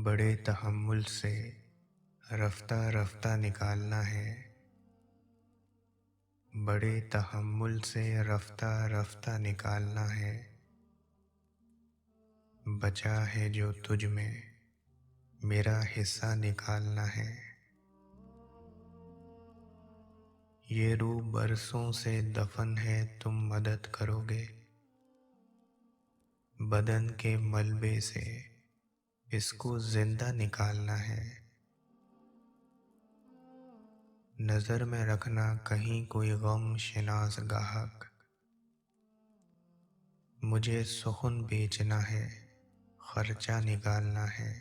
بڑے تحمل سے رفتہ رفتہ نکالنا ہے، بڑے تحمل سے رفتہ رفتہ نکالنا ہے، بچا ہے جو تجھ میں میرا حصہ نکالنا ہے۔ یہ روح برسوں سے دفن ہے، تم مدد کرو گے، بدن کے ملبے سے اس کو زندہ نکالنا ہے۔ نظر میں رکھنا کہیں کوئی غم شناس گاہک، مجھے سخن بیچنا ہے، خرچہ نکالنا ہے۔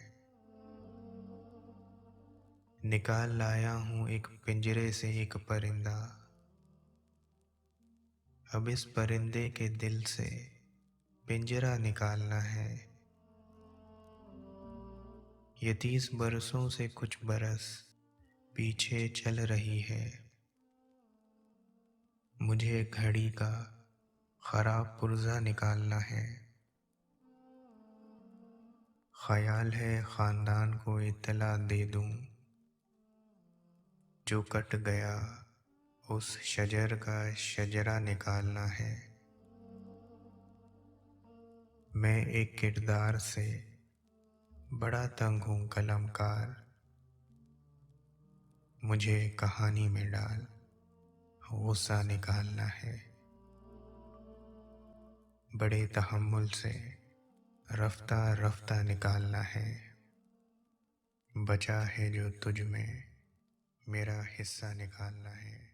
نکال لایا ہوں ایک پنجرے سے ایک پرندہ، اب اس پرندے کے دل سے پنجرہ نکالنا ہے۔ یہ 30 برسوں سے کچھ برس پیچھے چل رہی ہے، مجھے گھڑی کا خراب پرزہ نکالنا ہے۔ خیال ہے خاندان کو اطلاع دے دوں، جو کٹ گیا اس شجر کا شجرہ نکالنا ہے۔ میں ایک کردار سے بڑا تنگ ہوں قلم کار، مجھے کہانی میں ڈال غصہ نکالنا ہے۔ بڑے تحمل سے رفتہ رفتہ نکالنا ہے، بچا ہے جو تجھ میں میرا حصہ نکالنا ہے۔